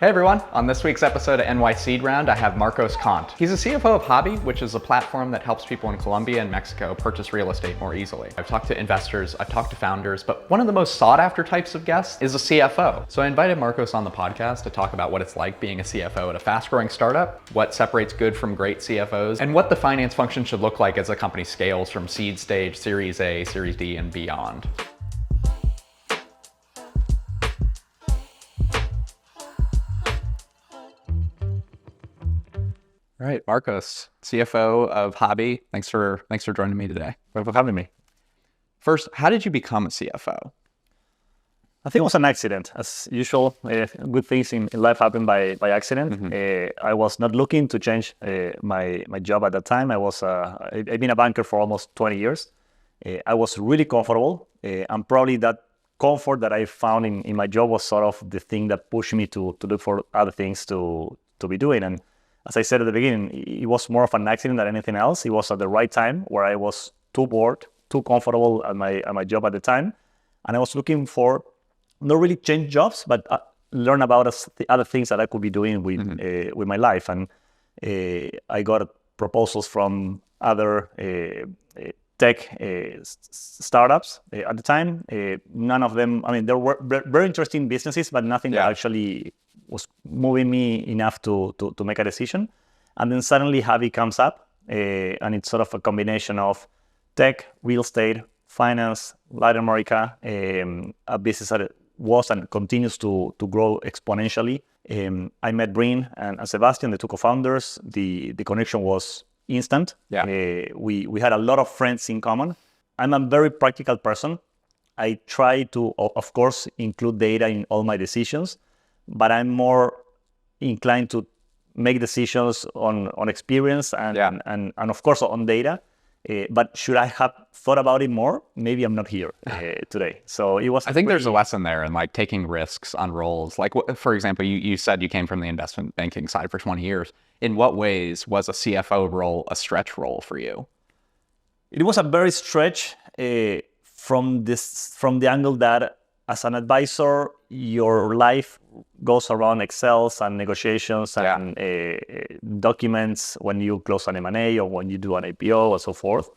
Hey everyone, on this week's episode of NY Seed Round, I have Marcos Kantt. He's a CFO of Habi, which is a platform that helps people in Colombia and Mexico purchase real estate more easily. I've talked to investors, I've talked to founders, but one of the most sought after types of guests is a CFO. So I invited Marcos on the podcast to talk about what it's like being a CFO at a fast growing startup, what separates good from great CFOs, and what the finance function should look like as a company scales from seed stage, Series A, Series D, and beyond. All right, Marcos, CFO of Habi. Thanks for joining me today. Thanks for having me. First, how did you become a CFO? I think it was an accident. As usual, good things in life happen by accident. I was not looking to change my job at that time. I've been a banker for almost 20 years. I was really comfortable, and probably that comfort that I found in my job was sort of the thing that pushed me to look for other things to be doing. And as I said at the beginning, it was more of an accident than anything else. It was at the right time where I was too bored, too comfortable at my job at the time. And I was looking for not really change jobs, but learn about the other things that I could be doing with my life. And I got proposals from other tech startups at the time. None of them, there were very interesting businesses, but nothing that actually was moving me enough to make a decision. And then suddenly Habi comes up, and it's sort of a combination of tech, real estate, finance, Latin America, a business that was and continues to grow exponentially. I met Breen and Sebastian, the two co-founders. The connection was instant. We had a lot of friends in common. I'm a very practical person. I try to, of course, include data in all my decisions, but I'm more inclined to make decisions on experience and of course on data. But should I have thought about it more? Maybe I'm not here today. So it was. I think there's a lesson there in like taking risks on roles. Like, for example, you said you came from the investment banking side for 20 years. In what ways was a CFO role a stretch role for you? It was a very stretch from the angle that as an advisor, your life goes around Excels and negotiations and documents when you close an M&A or when you do an IPO or so forth.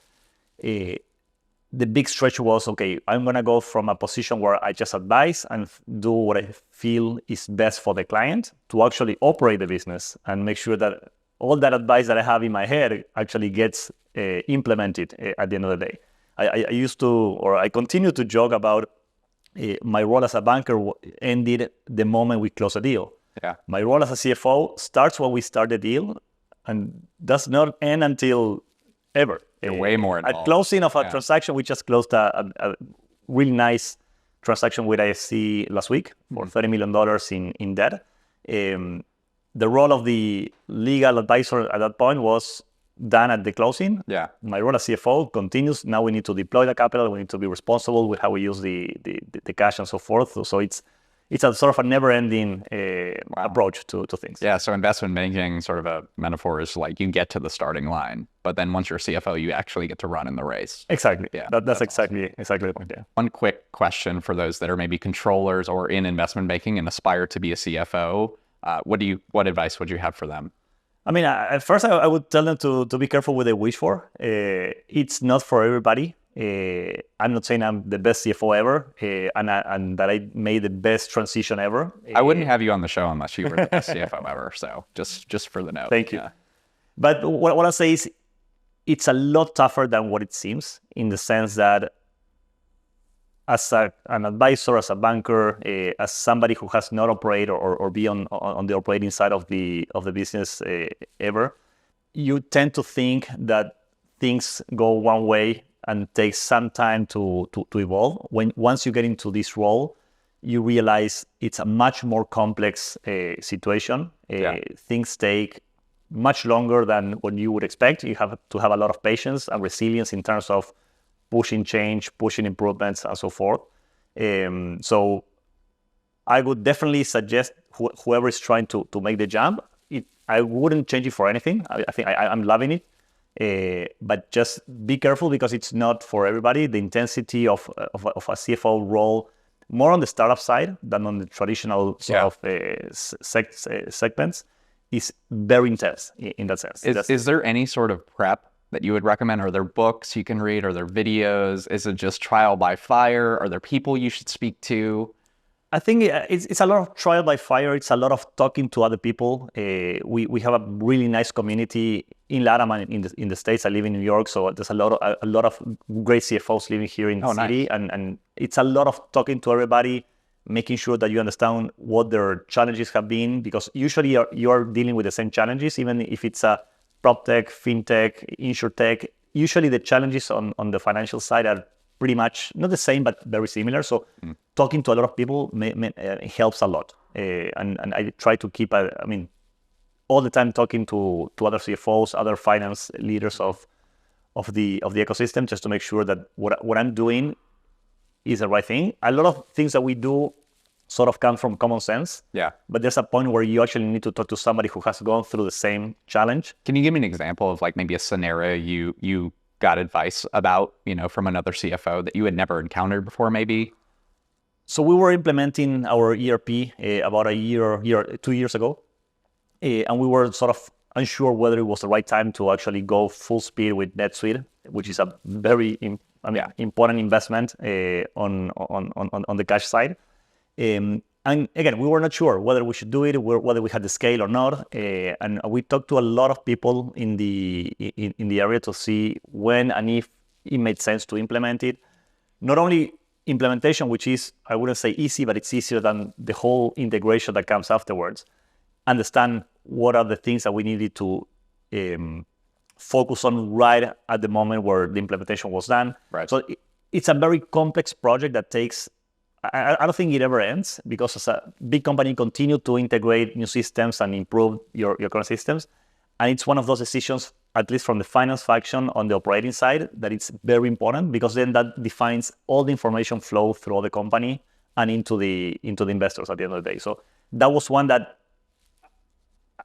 The big stretch was, okay, I'm going to go from a position where I just advise and do what I feel is best for the client to actually operate the business and make sure that all that advice that I have in my head actually gets implemented at the end of the day. I continue to joke about my role as a banker ended the moment we close a deal. My role as a CFO starts when we start the deal and does not end until ever. You're way more involved. At closing of a transaction, we just closed a really nice transaction with IFC last week for $30 million in debt. The role of the legal advisor at that point was done at the closing. My role as CFO continues. Now we need to deploy the capital. We need to be responsible with how we use the cash and so forth. So it's a sort of a never-ending approach to things. Yeah, so investment banking, sort of a metaphor, is like you get to the starting line, but then once you're CFO, you actually get to run in the race. Exactly. Yeah, that's exactly the point. Yeah. One quick question for those that are maybe controllers or in investment banking and aspire to be a CFO. What advice would you have for them? At first I would tell them to be careful what they wish for. It's not for everybody. I'm not saying I'm the best CFO ever and that I made the best transition ever. I wouldn't have you on the show unless you were the best CFO ever. So just for the note. Thank you. But what I say is it's a lot tougher than what it seems in the sense that as an advisor, as a banker, as somebody who has not operated or be on the operating side of the business ever, you tend to think that things go one way and take some time to evolve. Once you get into this role, you realize it's a much more complex situation. Things take much longer than what you would expect. You have to have a lot of patience and resilience in terms of pushing change, pushing improvements, and so forth. So I would definitely suggest whoever is trying to make the jump, I wouldn't change it for anything. I think I'm loving it. But just be careful because it's not for everybody. The intensity of a CFO role more on the startup side than on the traditional sort of segments, is very intense in that sense. Is there any sort of prep that you would recommend? Are there books you can read? Are there videos? Is it just trial by fire? Are there people you should speak to? I think it's a lot of trial by fire. It's a lot of talking to other people. We have a really nice community in LATAM and in the States. I live in New York, so there's a lot of great CFOs living here in the city, nice. and it's a lot of talking to everybody, making sure that you understand what their challenges have been, because usually you're dealing with the same challenges, even if it's a prop tech, fintech, insurtech. Usually the challenges on the financial side are pretty much not the same, but very similar. So talking to a lot of people helps a lot. And I try to keep, all the time talking to other CFOs, other finance leaders of the ecosystem, just to make sure that what I'm doing is the right thing. A lot of things that we do sort of come from common sense. Yeah. But there's a point where you actually need to talk to somebody who has gone through the same challenge. Can you give me an example of like maybe a scenario you got advice about, from another CFO that you had never encountered before, maybe? So we were implementing our ERP about 2 years ago, and we were sort of unsure whether it was the right time to actually go full speed with NetSuite, which is a very important investment on the cash side. And again, we were not sure whether we should do it, whether we had the scale or not. And we talked to a lot of people in the area to see when and if it made sense to implement it. Not only implementation, which is, I wouldn't say easy, but it's easier than the whole integration that comes afterwards. Understand what are the things that we needed to focus on right at the moment where the implementation was done. Right. So it's a very complex project that takes, I don't think it ever ends, because as a big company, continue to integrate new systems and improve your current systems. And it's one of those decisions, at least from the finance function on the operating side, that it's very important, because then that defines all the information flow through the company and into the investors at the end of the day. So that was one that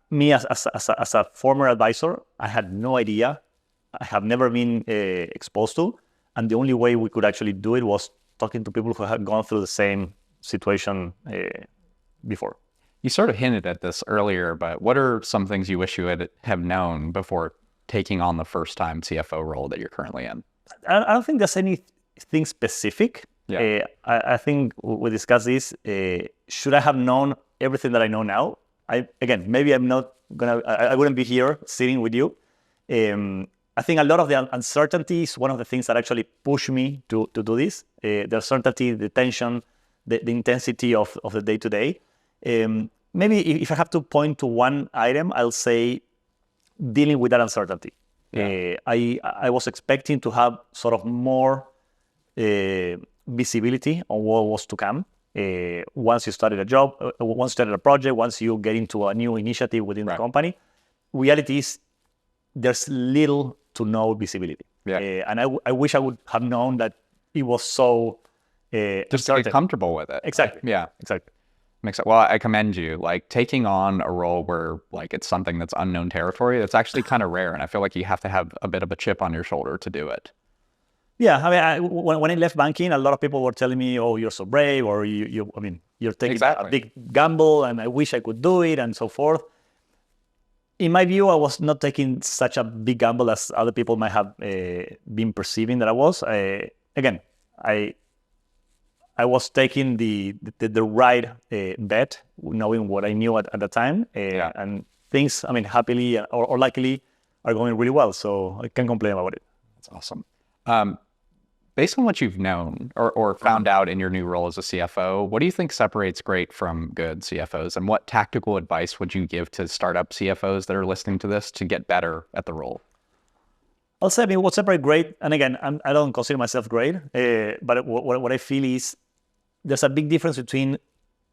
me as a former advisor, I had no idea. I have never been exposed to. And the only way we could actually do it was talking to people who had gone through the same situation before. You sort of hinted at this earlier, but what are some things you wish you have known before taking on the first-time CFO role that you're currently in? I don't think there's anything specific. Yeah. I think we discussed this. Should I have known everything that I know now? Maybe I'm not gonna. I wouldn't be here sitting with you. I think a lot of the uncertainty is one of the things that actually push me to do this. The uncertainty, the tension, the intensity of the day-to-day. Maybe if I have to point to one item, I'll say dealing with that uncertainty. Yeah. I was expecting to have sort of more visibility on what was to come. Once you started a job, once you started a project, once you get into a new initiative within the company, reality is there's little to no visibility. Yeah. And I wish I would have known that it was so just to get comfortable with it. Exactly. Yeah. Exactly. Makes it. Well, I commend you. Like taking on a role where like it's something that's unknown territory, that's actually kind of rare. And I feel like you have to have a bit of a chip on your shoulder to do it. Yeah, when I left banking, a lot of people were telling me, "Oh, you're so brave," or you're taking a big gamble, and I wish I could do it, and so forth. In my view, I was not taking such a big gamble as other people might have been perceiving that I was. I was taking the right bet, knowing what I knew at the time, and things, happily or luckily, are going really well. So I can't complain about it. That's awesome. Based on what you've known or found out in your new role as a CFO, what do you think separates great from good CFOs? And what tactical advice would you give to startup CFOs that are listening to this to get better at the role? I'll say, what separates great, and again, I don't consider myself great, but what I feel is there's a big difference between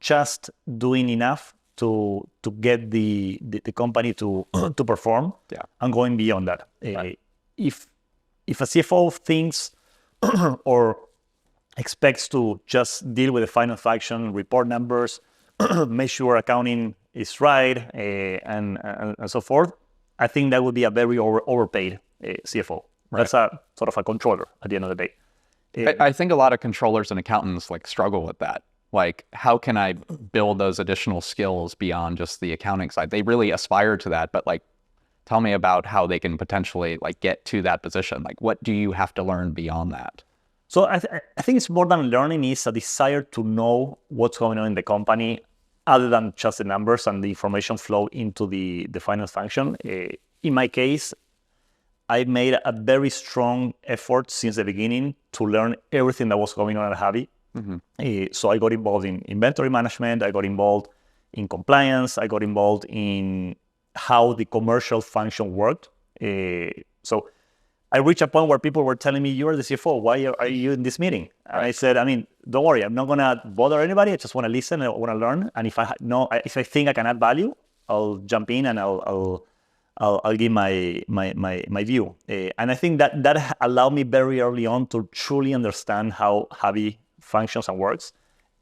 just doing enough to get the company to perform and going beyond that. Right. If a CFO thinks or expects to just deal with the finance function, report numbers, make sure accounting is right, and so forth, I think that would be a very overpaid CFO. Right. That's a sort of a controller at the end of the day. I think a lot of controllers and accountants like struggle with that. Like, how can I build those additional skills beyond just the accounting side? They really aspire to that, but like, tell me about how they can potentially like get to that position. Like, what do you have to learn beyond that? So I think it's more than learning, is a desire to know what's going on in the company other than just the numbers and the information flow into the finance function. In my case, I made a very strong effort since the beginning to learn everything that was going on at Habi. So I got involved in inventory management, I got involved in compliance, I got involved in how the commercial function worked. So I reached a point where people were telling me, "You're the CFO, why are you in this meeting?" And I said, don't worry, I'm not gonna bother anybody, I just wanna listen, I wanna learn, and if I think I can add value, I'll jump in and I'll give my view. And I think that allowed me very early on to truly understand how Habi functions and works,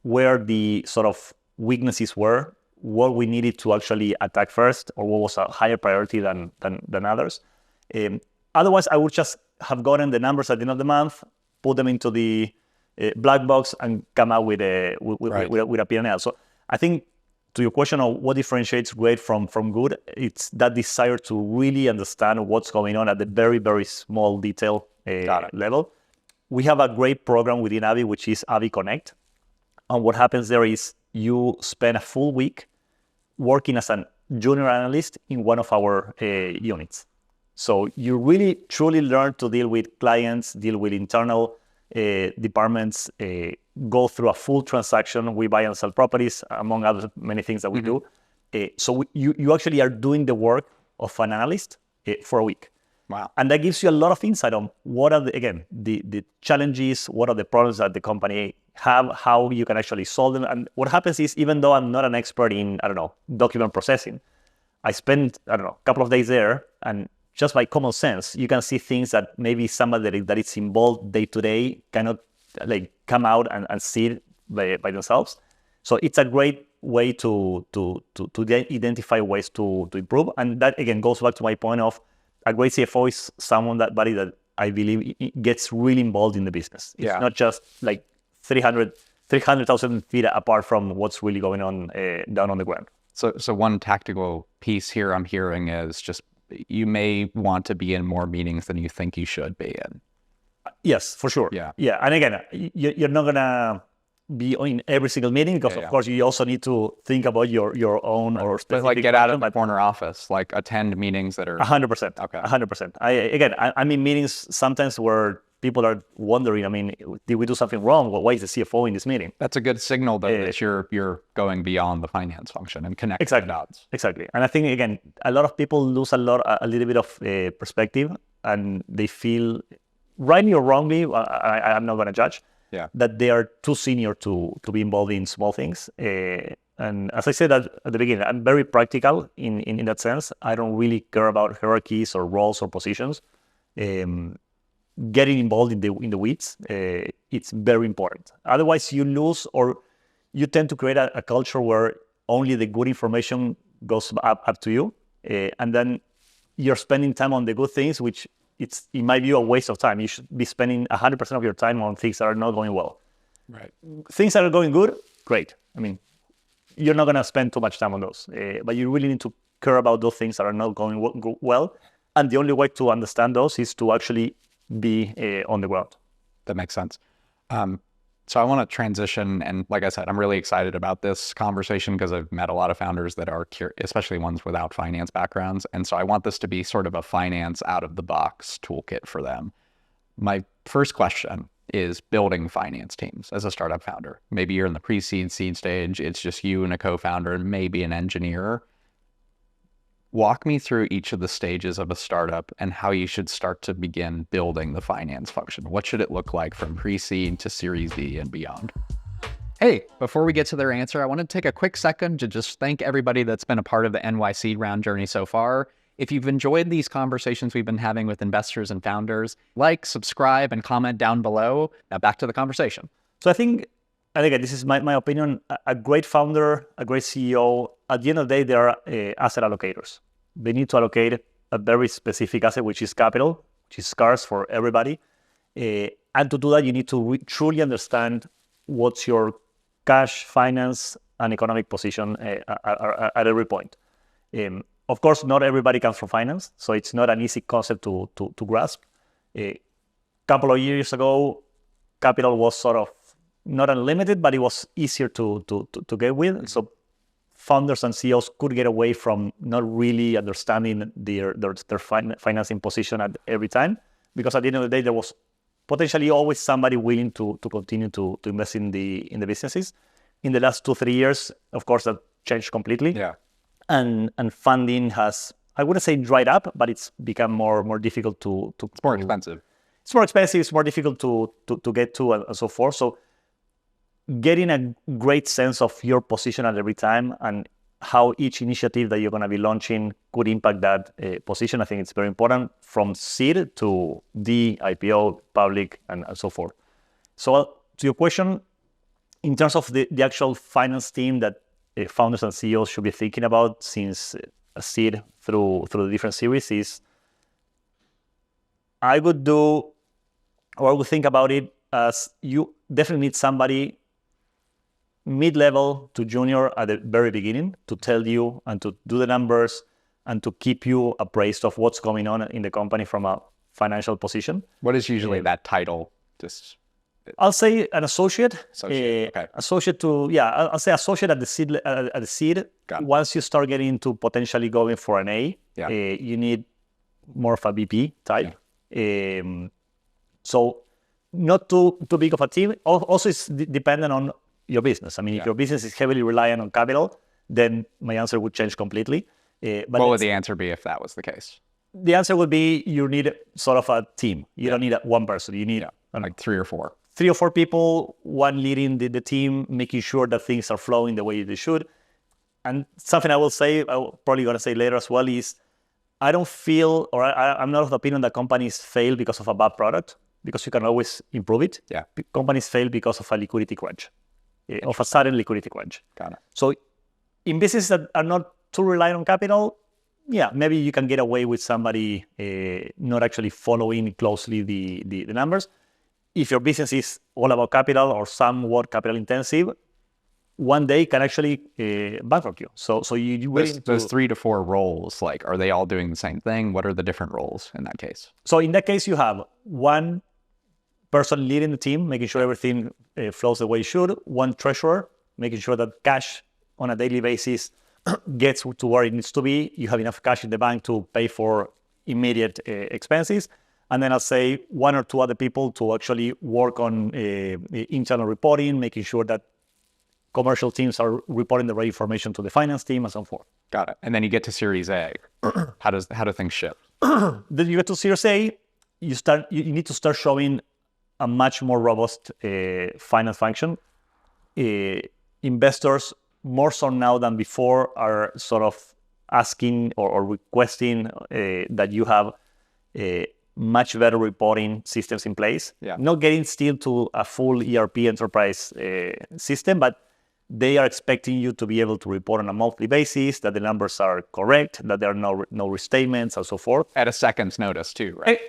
where the sort of weaknesses were, what we needed to actually attack first, or what was a higher priority than others. Otherwise, I would just have gotten the numbers at the end of the month, put them into the black box, and come out with a P&L. So I think, to your question of what differentiates great from good, it's that desire to really understand what's going on at the very, very small detail level. We have a great program within Habi, which is Habi Connect. And what happens there is you spend a full week working as a junior analyst in one of our units. So you really, truly learn to deal with clients, deal with internal departments, go through a full transaction. We buy and sell properties, among other many things that we do. So you actually are doing the work of an analyst for a week. Wow. And that gives you a lot of insight on what are the challenges, what are the problems that the company have, how you can actually solve them. And what happens is, even though I'm not an expert in, document processing, I spent, a couple of days there, and just by common sense, you can see things that maybe somebody that is involved day to day cannot like come out and see it by themselves. So it's a great way to identify ways to improve. And that again goes back to my point of a great CFO is somebody that I believe gets really involved in the business. It's not just like 300,000 feet apart from what's really going on down on the ground. So one tactical piece here I'm hearing is just you may want to be in more meetings than you think you should be in. Yes, for sure. Yeah. And again, you're not gonna be in every single meeting because of course you also need to think about your own or specific. But like get out of the corner office, like attend meetings that are 100%. Okay. 100%. I'm in meetings sometimes where people are wondering, did we do something wrong? Why is the CFO in this meeting? That's a good signal that you're going beyond the finance function and connecting the dots. Exactly. And I think again, a lot of people lose a little bit of perspective, and they feel, rightly or wrongly, I'm not going to judge, that they are too senior to be involved in small things. And as I said at the beginning, I'm very practical in that sense. I don't really care about hierarchies or roles or positions. Getting involved in the weeds, it's very important. Otherwise, you lose, or you tend to create a culture where only the good information goes up to you, and then you're spending time on the good things, which it's, in my view, a waste of time. You should be spending 100% of your time on things that are not going well. Right. Things that are going good, great. You're not going to spend too much time on those, but you really need to care about those things that are not going well. And the only way to understand those is to actually be on the ground. That makes sense. So I want to transition, and like I said, I'm really excited about this conversation because I've met a lot of founders that are especially ones without finance backgrounds, and so I want this to be sort of a finance out of the box toolkit for them. My first question is building finance teams as a startup founder. Maybe you're in the pre-seed, seed stage, it's just you and a co-founder and maybe an engineer. Walk me through each of the stages of a startup and how you should start to begin building the finance function. What should it look like from pre-seed to Series D and beyond? Hey, before we get to their answer, I want to take a quick second to just thank everybody that's been a part of the NY Seed round journey so far. If you've enjoyed these conversations we've been having with investors and founders, like, subscribe, and comment down below. Now back to the conversation. So I think, and again, this is my opinion, a great founder, a great CEO, at the end of the day, they are asset allocators. They need to allocate a very specific asset, which is capital, which is scarce for everybody. And to do that, you need to truly understand what's your cash, finance, and economic position at every point. Of course, not everybody comes from finance, so it's not an easy concept to grasp. A couple of years ago, capital was sort of not unlimited, but it was easier to get with. So founders and CEOs could get away from not really understanding their financing position at every time, because at the end of the day, there was potentially always somebody willing to continue to invest in the businesses. In the last 2-3 years, of course, that changed completely. Yeah. And funding has, I wouldn't say dried up, but it's become more difficult to. It's more expensive. It's more expensive. It's more difficult to get to and so forth. So getting a great sense of your position at every time and how each initiative that you're going to be launching could impact that position, I think it's very important, from seed to the IPO, public, and so forth. So to your question, in terms of the actual finance team that founders and CEOs should be thinking about since a seed through the different series is, I would think about it as you definitely need somebody mid-level to junior at the very beginning to tell you and to do the numbers and to keep you appraised of what's going on in the company from a financial position. What is usually that title? Just I'll say an associate. Okay. Associate to, I'll say associate at the seed. At the seed. Once you start getting into potentially going for an A, you need more of a VP type. Yeah. So not too big of a team. Also, it's dependent on your business. I mean, if your business is heavily reliant on capital, then my answer would change completely. But what would the answer be if that was the case? The answer would be you need sort of a team. You don't need one person. You need like 3 or 4. 3 or 4 people, one leading the team, making sure that things are flowing the way they should. And something I'm probably going to say later as well is, I don't feel, or I'm not of the opinion that companies fail because of a bad product, because you can always improve it. Yeah. Companies fail because of a liquidity crunch, of a sudden liquidity crunch. Got it. So in businesses that are not too reliant on capital, maybe you can get away with somebody not actually following closely the numbers. If your business is all about capital or somewhat capital intensive, one day can actually bankrupt you. So you those 3 to 4 roles, like, are they all doing the same thing? What are the different roles in that case? So in that case, you have one person leading the team, making sure everything flows the way it should. One treasurer, making sure that cash on a daily basis gets to where it needs to be. You have enough cash in the bank to pay for immediate expenses. And then I'll say 1 or 2 other people to actually work on internal reporting, making sure that commercial teams are reporting the right information to the finance team and so forth. Got it. And then you get to Series A. How do things shift? Then you get to Series A, you need to start showing a much more robust finance function. Investors, more so now than before, are sort of asking or requesting that you have much better reporting systems in place. Yeah. Not getting still to a full ERP enterprise system, but they are expecting you to be able to report on a monthly basis, that the numbers are correct, that there are no restatements and so forth. At a second's notice too, right?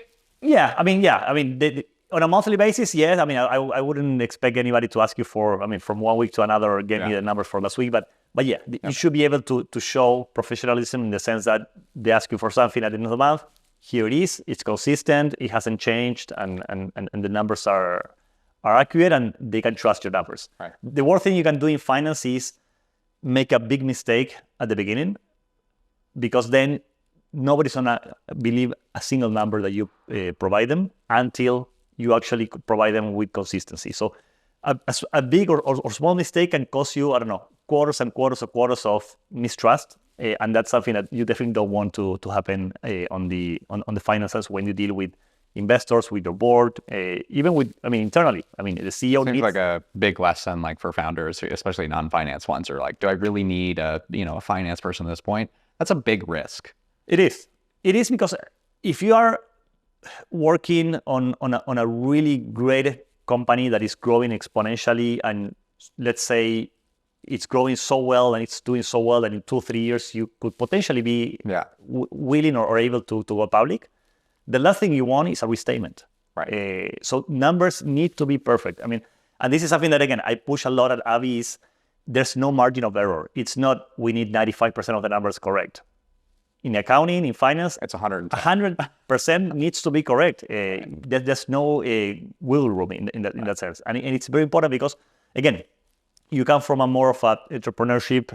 On a monthly basis, yes. I mean, I wouldn't expect anybody to ask you from 1 week to another, get me the numbers for last week. But you should be able to show professionalism in the sense that they ask you for something at the end of the month. Here it is. It's consistent. It hasn't changed, and the numbers are accurate, and they can trust your numbers. Right. The worst thing you can do in finance is make a big mistake at the beginning, because then nobody's gonna believe a single number that you provide them until you actually provide them with consistency. So a big or small mistake can cost you, quarters and quarters of mistrust. And that's something that you definitely don't want to happen on the finances when you deal with investors, with your board, even with, internally. The CEO seems like a big lesson, like for founders, especially non-finance ones, are like, do I really need a finance person at this point? That's a big risk. It is. It is, because if you are working on a really great company that is growing exponentially, and let's say it's growing so well and it's doing so well that in 2-3 years you could potentially be willing or able to go public, the last thing you want is a restatement. Right. So numbers need to be perfect. I mean, and this is something that, again, I push a lot at Habi is there's no margin of error. It's not we need 95% of the numbers correct. In accounting, in finance, It's 110. 100% needs to be correct. There's no wiggle room in that sense. And it's very important because, again, you come from a more of an entrepreneurship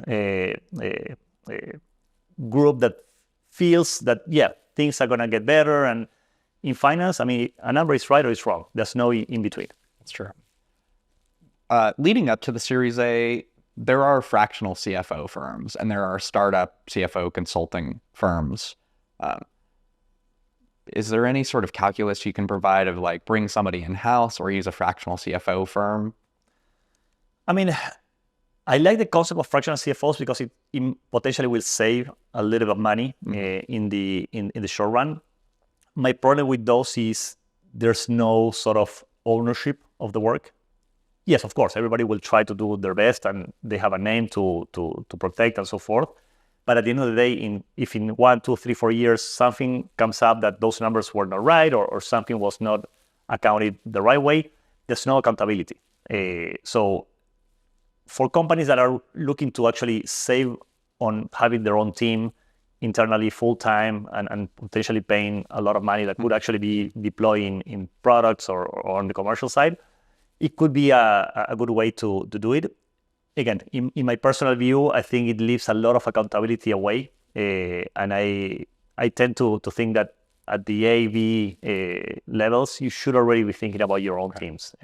group that feels that, yeah, things are going to get better. And in finance, I mean, a number is right or it's wrong. There's no in between. That's true. Leading up to the Series A, there are fractional CFO firms and there are startup CFO consulting firms. Is there any sort of calculus you can provide of like bring somebody in-house or use a fractional CFO firm? I mean, I like the concept of fractional CFOs because it potentially will save a little bit of money in the short run. My problem with those is there's no sort of ownership of the work. Yes, of course, everybody will try to do their best and they have a name to protect and so forth. But at the end of the day, if in 1, 2, 3, 4 years, something comes up that those numbers were not right or something was not accounted the right way, there's no accountability. So for companies that are looking to actually save on having their own team internally full-time and potentially paying a lot of money that could actually be deployed in products or on the commercial side, it could be a good way to do it. Again, in my personal view, I think it leaves a lot of accountability away. And I tend to think that at the AV levels, you should already be thinking about your own teams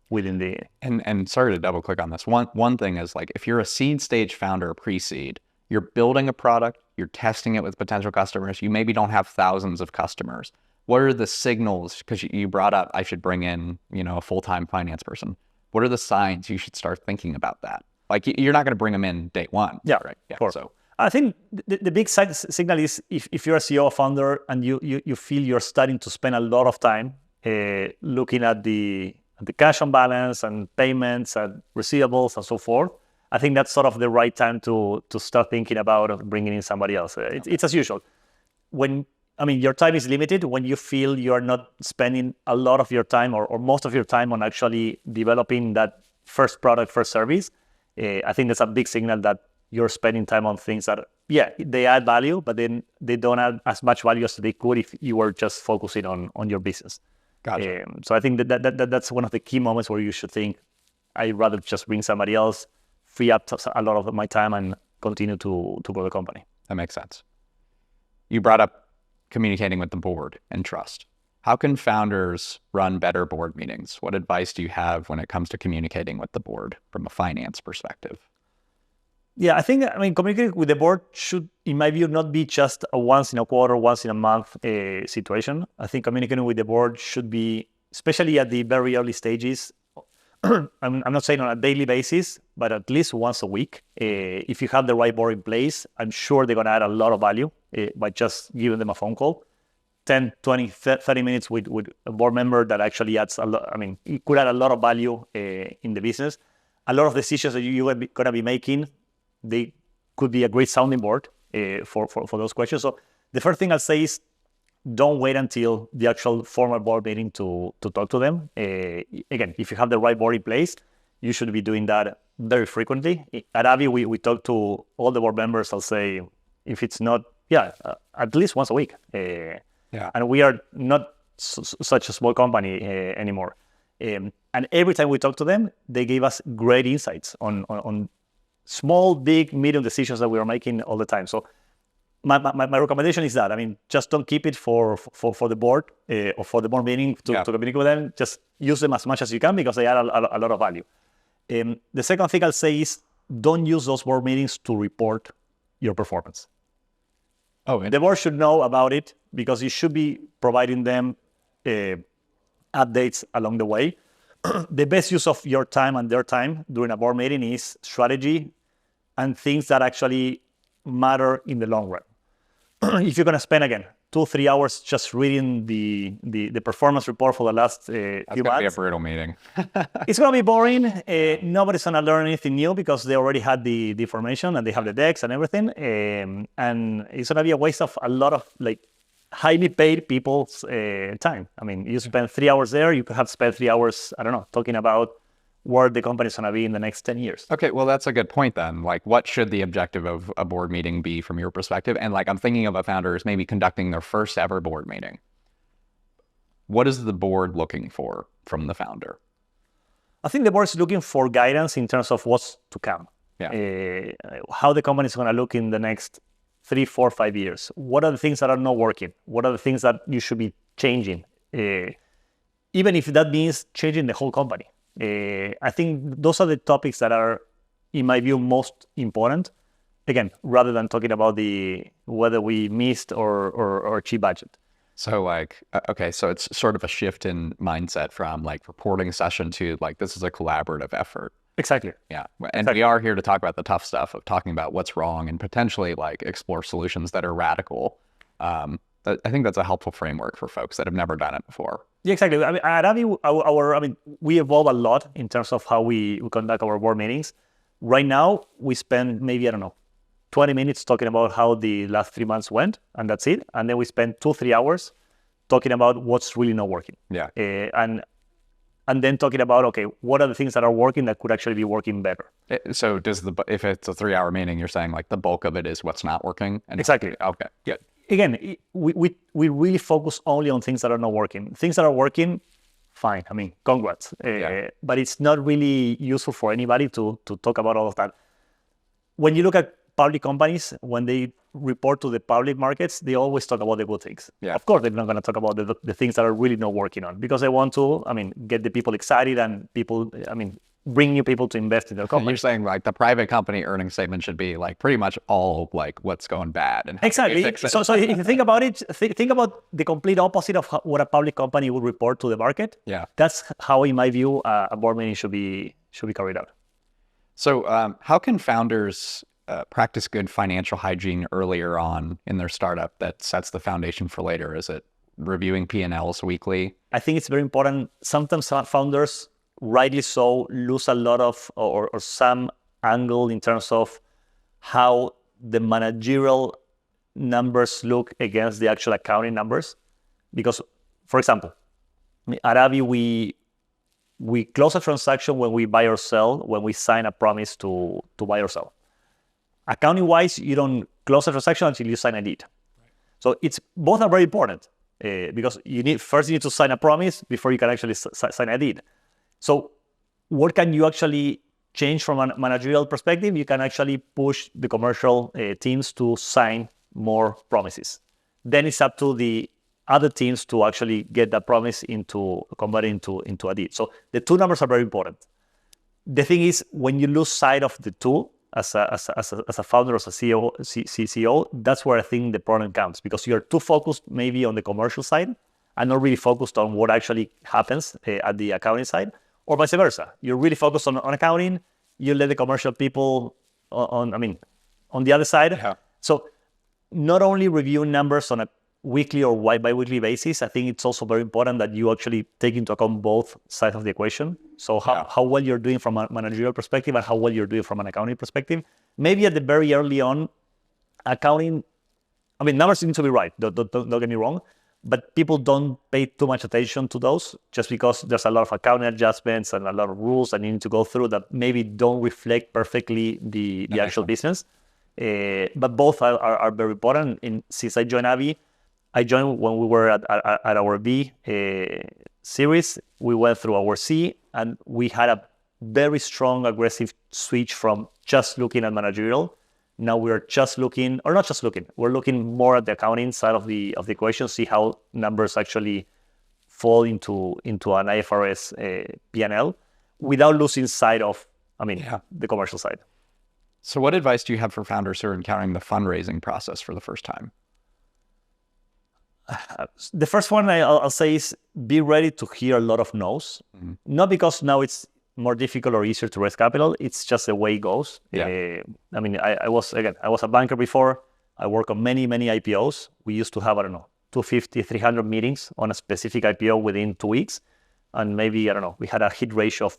within the... And sorry to double click on this. One thing is like, if you're a seed stage founder or pre-seed, you're building a product, you're testing it with potential customers, you maybe don't have thousands of customers. What are the signals? Because you brought up, I should bring in, a full-time finance person. What are the signs you should start thinking about that? Like you're not going to bring them in day one. Yeah, right. Yeah. Of course. So I think the big signal is if you're a CEO or founder and you feel you're starting to spend a lot of time looking at the cash on balance and payments and receivables and so forth, I think that's sort of the right time to start thinking about bringing in somebody else. It's as usual. Your time is limited when you feel you're not spending a lot of your time or most of your time on actually developing that first product, first service. I think that's a big signal that you're spending time on things that, yeah, they add value, but then they don't add as much value as they could if you were just focusing on your business. Gotcha. So I think that's one of the key moments where you should think, I'd rather just bring somebody else, free up a lot of my time and continue to grow the company. That makes sense. You brought up communicating with the board and trust. How can founders run better board meetings? What advice do you have when it comes to communicating with the board from a finance perspective? Yeah, I think, communicating with the board should, in my view, not be just a once in a quarter, once in a month situation. I think communicating with the board should be, especially at the very early stages, I'm not saying on a daily basis, but at least once a week. If you have the right board in place, I'm sure they're going to add a lot of value by just giving them a phone call. 10, 20, 30 minutes with a board member that actually adds a lot. It could add a lot of value in the business. A lot of decisions that you're going to be making, they could be a great sounding board for those questions. So the first thing I'll say is don't wait until the actual formal board meeting to talk to them. Again, if you have the right board in place, you should be doing that very frequently. At Habi, we talk to all the board members. I'll say, if it's not, at least once a week. And we are not such a small company anymore. And every time we talk to them, they gave us great insights on small, big, medium decisions that we are making all the time. So my recommendation is that, just don't keep it for the board or for the board meeting to communicate with them. Just use them as much as you can because they add a lot of value. The second thing I'll say is don't use those board meetings to report your performance. The board should know about it because you should be providing them updates along the way. The best use of your time and their time during a board meeting is strategy and things that actually matter in the long run. If you're going to spend, again, 2-3 hours just reading the performance report for the last few months. That's going to be a brutal meeting. It's going to be boring. Nobody's going to learn anything new because they already had the information and they have the decks and everything. And it's going to be a waste of a lot of highly paid people's time. I mean, you spend 3 hours there, you could have spent 3 hours, I don't know, talking about where the company is going to be in the next 10 years. Okay, well, that's a good point then. Like, what should the objective of a board meeting be from your perspective? And like, I'm thinking of a founder is maybe conducting their first ever board meeting. What is the board looking for from the founder? I think the board is looking for guidance in terms of what's to come. Yeah. How the company is going to look in the next 3, 4, 5 years. What are the things that are not working? What are the things that you should be changing? Even if that means changing the whole company. I think those are the topics that are, in my view, most important. Again, rather than talking about whether we missed or achieved budget. So like, okay, so it's sort of a shift in mindset from like reporting session to like, this is a collaborative effort. Exactly. Yeah. And we are here to talk about the tough stuff of talking about what's wrong and potentially like explore solutions that are radical. I think that's a helpful framework for folks that have never done it before. Yeah, exactly. I mean, at Habi, we evolve a lot in terms of how we conduct our board meetings. Right now, we spend maybe, 20 minutes talking about how the last 3 months went, and that's it. And then we spend 2-3 hours talking about what's really not working. Yeah. And then talking about, okay, what are the things that are working that could actually be working better? So if it's a 3-hour meeting, you're saying like the bulk of it is what's not working? Exactly. Okay, good. Again, we really focus only on things that are not working. Things that are working, fine. I mean, congrats. But it's not really useful for anybody to talk about all of that. When you look at public companies, when they report to the public markets, they always talk about the good things. Yeah. Of course, they're not going to talk about the things that are really not working on, because they want to, get the people excited and bring new people to invest in their company. You're saying like the private company earnings statement should be like pretty much all like what's going bad and how exactly. fix it. So if you think about it, think about the complete opposite of what a public company would report to the market. Yeah. That's how, in my view, a board meeting should be carried out. So how can founders practice good financial hygiene earlier on in their startup that sets the foundation for later? Is it reviewing P&Ls weekly? I think it's very important. Sometimes founders, rightly so, lose a lot of or some angle in terms of how the managerial numbers look against the actual accounting numbers. Because, for example, at Habi, we close a transaction when we buy or sell, when we sign a promise to buy or sell. Accounting-wise, you don't close a transaction until you sign a deed. So both are very important because you need to sign a promise before you can actually sign a deed. So what can you actually change from a managerial perspective? You can actually push the commercial teams to sign more promises. Then it's up to the other teams to actually get that promise converted into a deed. So the two numbers are very important. The thing is, when you lose sight of the two, as a founder, as a CEO, CCO, that's where I think the problem comes, because you're too focused maybe on the commercial side and not really focused on what actually happens at the accounting side, or vice versa. You're really focused on accounting, you let the commercial people on the other side. Yeah. So not only review numbers on a weekly or bi-weekly basis, I think it's also very important that you actually take into account both sides of the equation. So how well you're doing from a managerial perspective and how well you're doing from an accounting perspective. Maybe at the very early on, accounting, numbers need to be right, don't get me wrong, but people don't pay too much attention to those just because there's a lot of accounting adjustments and a lot of rules that you need to go through that maybe don't reflect perfectly the actual business. But both are very important. Since I joined Habi, I joined when we were at our B series. We went through our C, and we had a very strong, aggressive switch from just looking at managerial. Now we're we're looking more at the accounting side of the equation, see how numbers actually fall into an IFRS P&L without losing sight of, the commercial side. So what advice do you have for founders who are encountering the fundraising process for the first time? The first one I'll say is be ready to hear a lot of no's. Mm-hmm. Not because now it's more difficult or easier to raise capital. It's just the way it goes. Yeah. I was a banker before. I worked on many IPOs. We used to have, 250, 300 meetings on a specific IPO within 2 weeks. And maybe, we had a hit ratio of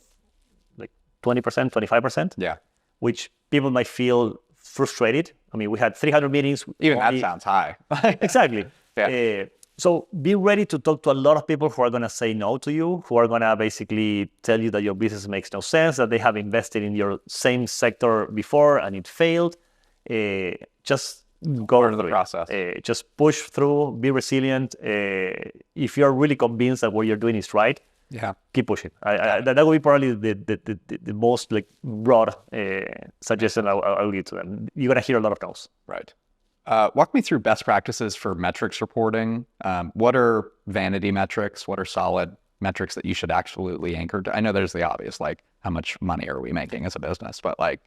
like 20%, 25%. Yeah. Which people might feel frustrated. We had 300 meetings. Even that sounds high. Exactly. Yeah. So be ready to talk to a lot of people who are going to say no to you, who are going to basically tell you that your business makes no sense, that they have invested in your same sector before and it failed. Just go Part of the through process. it. Just push through, be resilient. If you're really convinced that what you're doing is right, keep pushing. That would be probably the most like broad suggestion I'll give to them. You're going to hear a lot of no's. Right. Walk me through best practices for metrics reporting. What are vanity metrics? What are solid metrics that you should absolutely anchor to? I know there's the obvious, like how much money are we making as a business, but like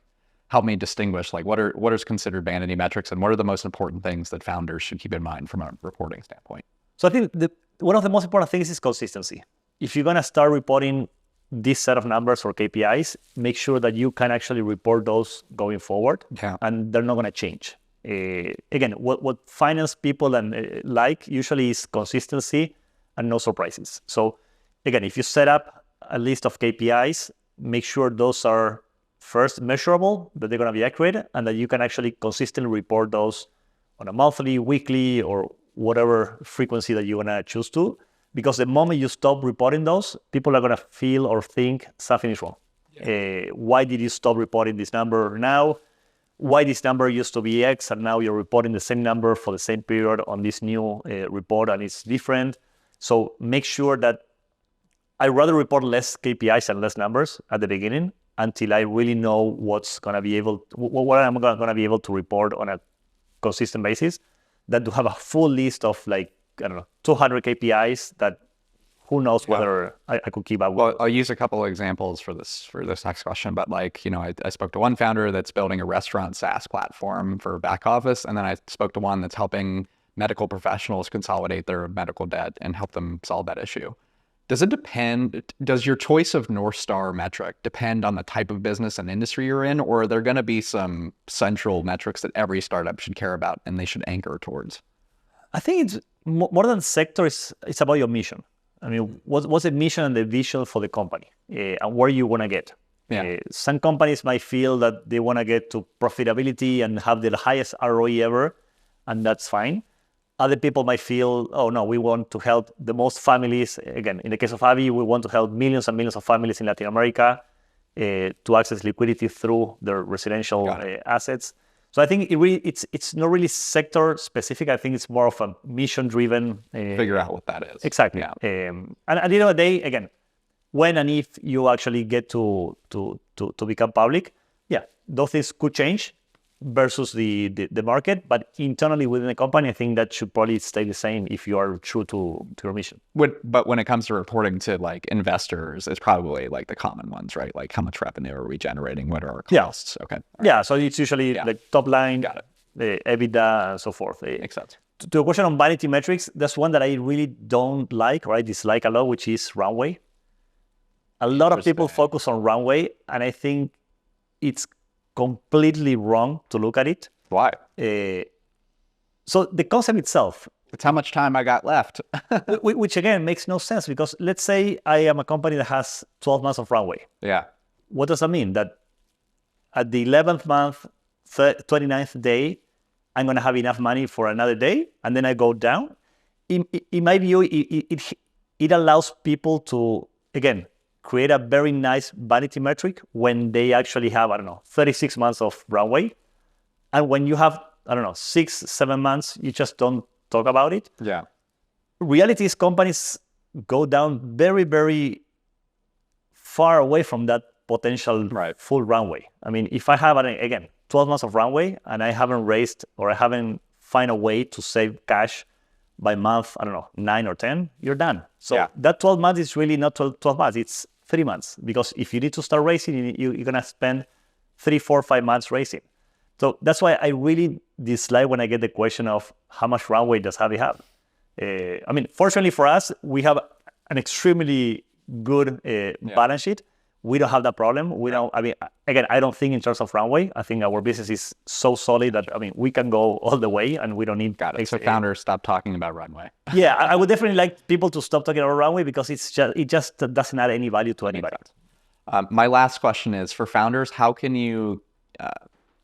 help me distinguish like what is considered vanity metrics and what are the most important things that founders should keep in mind from a reporting standpoint? So I think one of the most important things is consistency. If you're going to start reporting this set of numbers or KPIs, make sure that you can actually report those going forward, and they're not going to change. Again, what finance people like usually is consistency and no surprises. So again, if you set up a list of KPIs, make sure those are first measurable, that they're going to be accurate, and that you can actually consistently report those on a monthly, weekly, or whatever frequency that you want to choose to. Because the moment you stop reporting those, people are going to feel or think something is wrong. Why did you stop reporting this number now? Why this number used to be X and now you're reporting the same number for the same period on this new report and it's different. So make sure that I'd rather report less KPIs and less numbers at the beginning until I really know what I'm going to be able to report on a consistent basis, than to have a full list of 200 KPIs that who knows whether I could keep up with. Well, I'll use a couple of examples for this next question, but I spoke to one founder that's building a restaurant SaaS platform for back office, and then I spoke to one that's helping medical professionals consolidate their medical debt and help them solve that issue. Does your choice of North Star metric depend on the type of business and industry you're in, or are there going to be some central metrics that every startup should care about and they should anchor towards? I think it's more than sector, it's about your mission. I mean, what's the mission and the vision for the company, and where you want to get? Some companies might feel that they want to get to profitability and have the highest ROE ever, and that's fine. Other people might feel, oh no, we want to help the most families. Again, in the case of Habi, we want to help millions and millions of families in Latin America to access liquidity through their residential assets. So I think it's not really sector specific. I think it's more of a mission driven. Figure out what that is. Exactly. Yeah. And at the end of the day, again, when and if you actually get to become public, those things could change versus the market. But internally within the company, I think that should probably stay the same if you are true to your mission. But when it comes to reporting to investors, it's probably the common ones, right? Like how much revenue are we generating? What are our costs? Okay. Yeah. So it's usually top line, the EBITDA, and so forth. Makes sense. To a question on vanity metrics, that's one that I really don't like, or I dislike a lot, which is runway. A lot of people focus on runway, and I think it's completely wrong to look at it. Why? So the concept itself. It's how much time I got left. Which again makes no sense, because let's say I am a company that has 12 months of runway. Yeah. What does that mean? That at the 11th month, 29th day, I'm going to have enough money for another day, and then I go down. In my view, it allows people to, again, create a very nice vanity metric when they actually have, 36 months of runway. And when you have, 6-7 months, you just don't talk about it. Yeah. Reality is companies go down very, very far away from that potential full runway. I mean, if I have, again, 12 months of runway and I haven't raised or I haven't find a way to save cash by month, 9 or 10, you're done. So that 12 months is really not 12 months, it's 3 months. Because if you need to start raising, you're going to spend 3, 4, 5 months raising. So that's why I really dislike when I get the question of how much runway does Habi have. Fortunately for us, we have an extremely good balance sheet. We don't have that problem. Again, I don't think in terms of runway. I think our business is so solid that, we can go all the way and we don't need... Got it. So founders, stop talking about runway. Yeah, I would definitely like people to stop talking about runway, because it just doesn't add any value to anybody. My last question is, for founders, how can you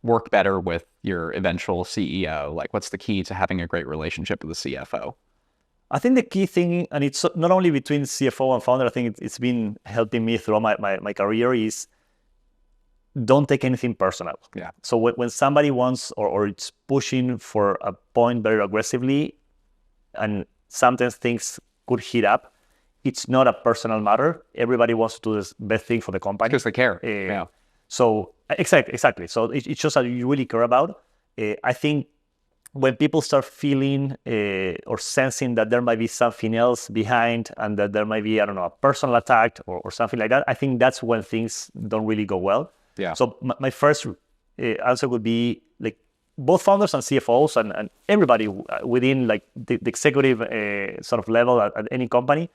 work better with your eventual CEO? Like, what's the key to having a great relationship with the CFO? I think the key thing, and it's not only between CFO and founder, I think it's been helping me throughout my career, is don't take anything personal. Yeah. So when somebody wants or it's pushing for a point very aggressively, and sometimes things could heat up, it's not a personal matter. Everybody wants to do the best thing for the company. Because they care. Yeah. So exactly. So it shows that you really care about. I think when people start feeling or sensing that there might be something else behind and that there might be, I don't know, a personal attack or something like that, I think that's when things don't really go well. Yeah. So my first answer would be like both founders and CFOs and everybody within like the executive sort of level at any company,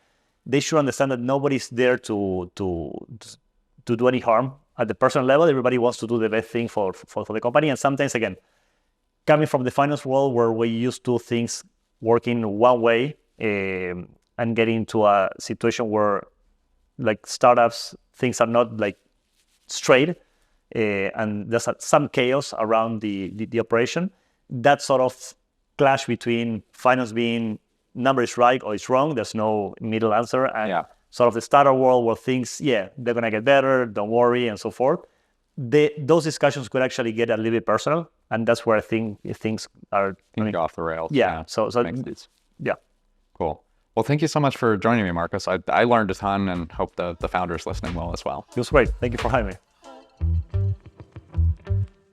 they should understand that nobody's there to do any harm at the personal level. Everybody wants to do the best thing for the company. And sometimes, again, coming from the finance world where we used to things working one way and getting to a situation where like startups, things are not like straight and there's some chaos around the operation. That sort of clash between finance being number is right or it's wrong, there's no middle answer, and sort of the startup world where things, they're going to get better, don't worry, and so forth. Those discussions could actually get a little bit personal, and that's where I think things are going to go off the rails. Yeah. So yeah. Cool. Well, thank you so much for joining me, Marcos. I learned a ton and hope the founders listening will as well. It was great. Thank you for having me.